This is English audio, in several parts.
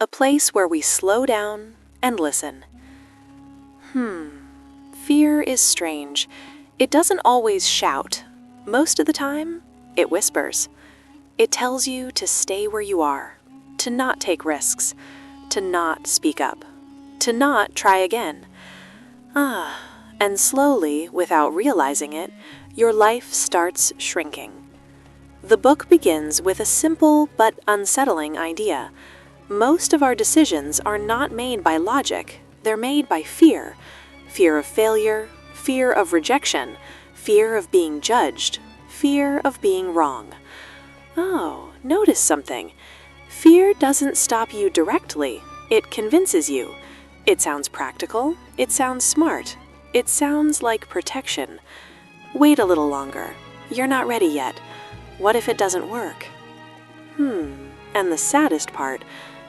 a place where we slow down and listen. Fear is strange. It doesn't always shout. Most of the time, it whispers. It tells you to stay where you are, to not take risks, to not speak up, to not try again. And slowly, without realizing it, your life starts shrinking. The book begins with a simple but unsettling idea. Most of our decisions are not made by logic, they're made by fear. Fear of failure, fear of rejection, fear of being judged, fear of being wrong. Oh, notice something. Fear doesn't stop you directly, it convinces you. It sounds practical, it sounds smart, it sounds like protection. Wait a little longer. You're not ready yet. What if it doesn't work? And the saddest part,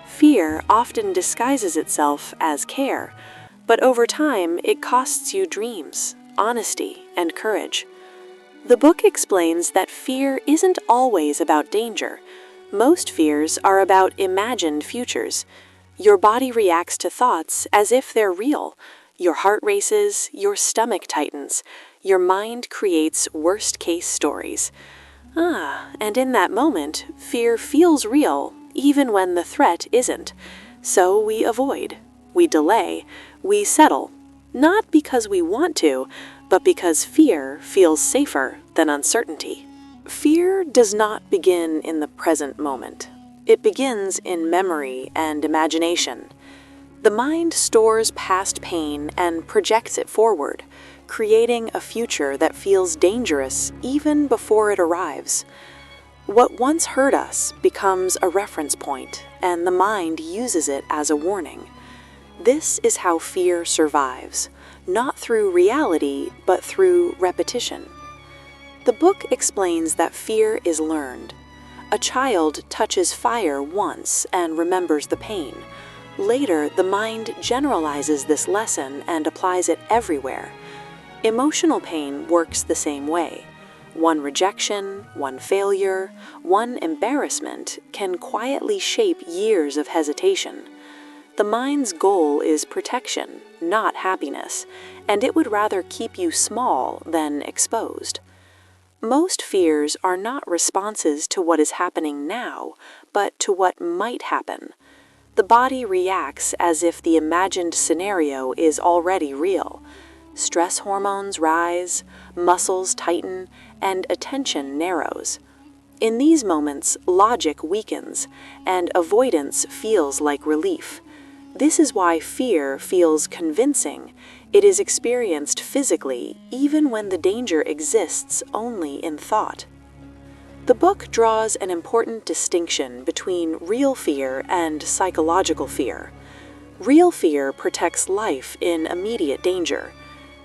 fear often disguises itself as care, but over time it costs you dreams, honesty, and courage. The book explains that fear isn't always about danger. Most fears are about imagined futures. Your body reacts to thoughts as if they're real. Your heart races, your stomach tightens, your mind creates worst-case stories. And in that moment, fear feels real, even when the threat isn't. So we avoid, we delay, we settle, not because we want to, but because fear feels safer than uncertainty. Fear does not begin in the present moment. It begins in memory and imagination. The mind stores past pain and projects it forward, creating a future that feels dangerous even before it arrives. What once hurt us becomes a reference point, and the mind uses it as a warning. This is how fear survives, not through reality, but through repetition. The book explains that fear is learned. A child touches fire once and remembers the pain. Later, the mind generalizes this lesson and applies it everywhere. Emotional pain works the same way. One rejection, one failure, one embarrassment can quietly shape years of hesitation. The mind's goal is protection, not happiness, and it would rather keep you small than exposed. Most fears are not responses to what is happening now, but to what might happen. The body reacts as if the imagined scenario is already real. Stress hormones rise, muscles tighten, and attention narrows. In these moments, logic weakens, and avoidance feels like relief. This is why fear feels convincing. It is experienced physically, even when the danger exists only in thought. The book draws an important distinction between real fear and psychological fear. Real fear protects life in immediate danger.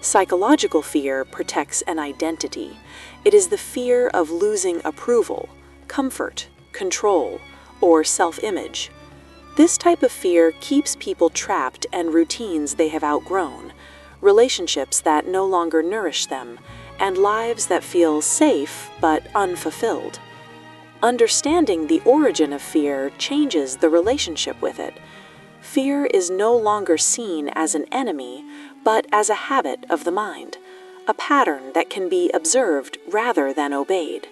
Psychological fear protects an identity. It is the fear of losing approval, comfort, control, or self-image. This type of fear keeps people trapped in routines they have outgrown, relationships that no longer nourish them, and lives that feel safe but unfulfilled. Understanding the origin of fear changes the relationship with it. Fear is no longer seen as an enemy, but as a habit of the mind, a pattern that can be observed rather than obeyed.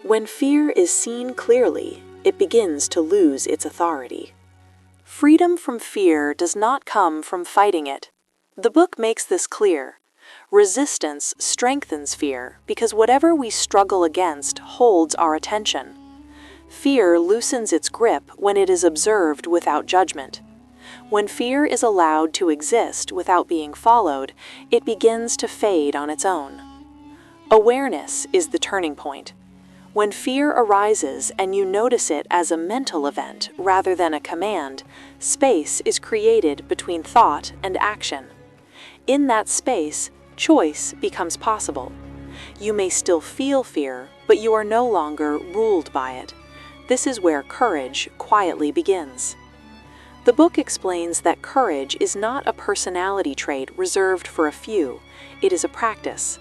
When fear is seen clearly, it begins to lose its authority. Freedom from fear does not come from fighting it. The book makes this clear. Resistance strengthens fear because whatever we struggle against holds our attention. Fear loosens its grip when it is observed without judgment. When fear is allowed to exist without being followed, it begins to fade on its own. Awareness is the turning point. When fear arises and you notice it as a mental event rather than a command, space is created between thought and action. In that space, choice becomes possible. You may still feel fear, but you are no longer ruled by it. This is where courage quietly begins. The book explains that courage is not a personality trait reserved for a few. It is a practice.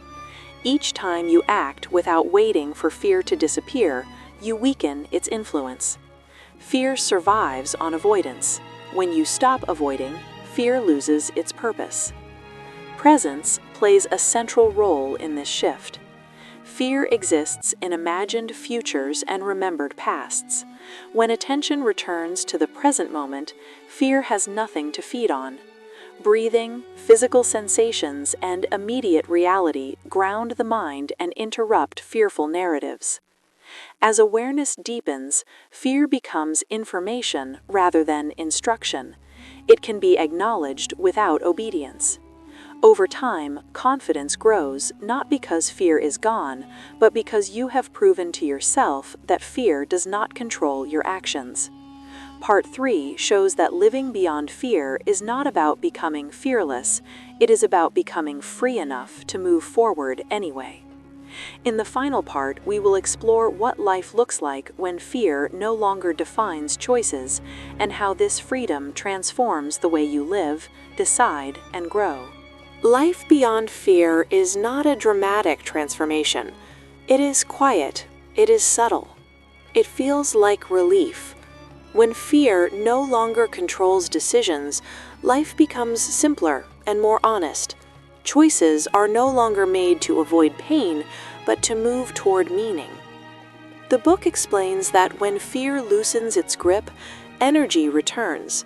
Each time you act without waiting for fear to disappear, you weaken its influence. Fear survives on avoidance. When you stop avoiding, fear loses its purpose. Presence plays a central role in this shift. Fear exists in imagined futures and remembered pasts. When attention returns to the present moment, fear has nothing to feed on. Breathing, physical sensations, and immediate reality ground the mind and interrupt fearful narratives. As awareness deepens, fear becomes information rather than instruction. It can be acknowledged without obedience. Over time, confidence grows not because fear is gone, but because you have proven to yourself that fear does not control your actions. Part 3 shows that living beyond fear is not about becoming fearless, it is about becoming free enough to move forward anyway. In the final part, we will explore what life looks like when fear no longer defines choices, and how this freedom transforms the way you live, decide, and grow. Life beyond fear is not a dramatic transformation. It is quiet. It is subtle. It feels like relief. When fear no longer controls decisions, life becomes simpler and more honest. Choices are no longer made to avoid pain, but to move toward meaning. The book explains that when fear loosens its grip, energy returns.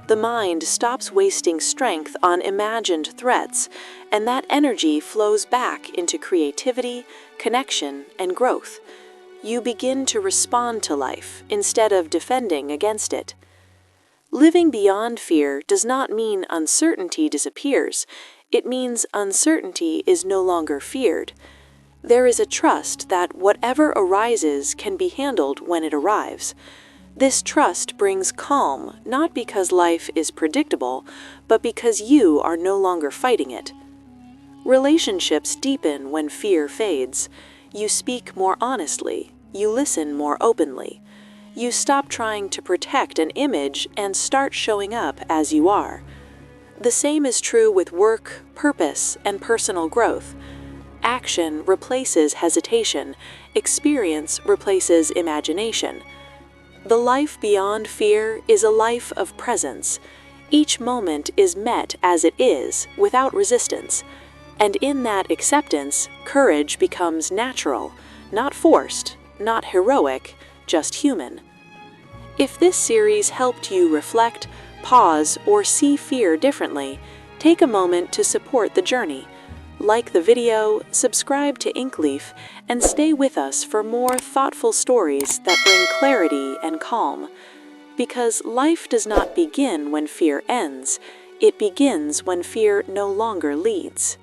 The mind stops wasting strength on imagined threats, and that energy flows back into creativity, connection, and growth. You begin to respond to life instead of defending against it. Living beyond fear does not mean uncertainty disappears. It means uncertainty is no longer feared. There is a trust that whatever arises can be handled when it arrives. This trust brings calm, not because life is predictable, but because you are no longer fighting it. Relationships deepen when fear fades. You speak more honestly. You listen more openly. You stop trying to protect an image and start showing up as you are. The same is true with work, purpose, and personal growth. Action replaces hesitation. Experience replaces imagination. The life beyond fear is a life of presence. Each moment is met as it is, without resistance. And in that acceptance, courage becomes natural, not forced, not heroic, just human. If this series helped you reflect, pause, or see fear differently, take a moment to support the journey. Like the video, subscribe to Inkleaf, and stay with us for more thoughtful stories that bring clarity and calm. Because life does not begin when fear ends, it begins when fear no longer leads.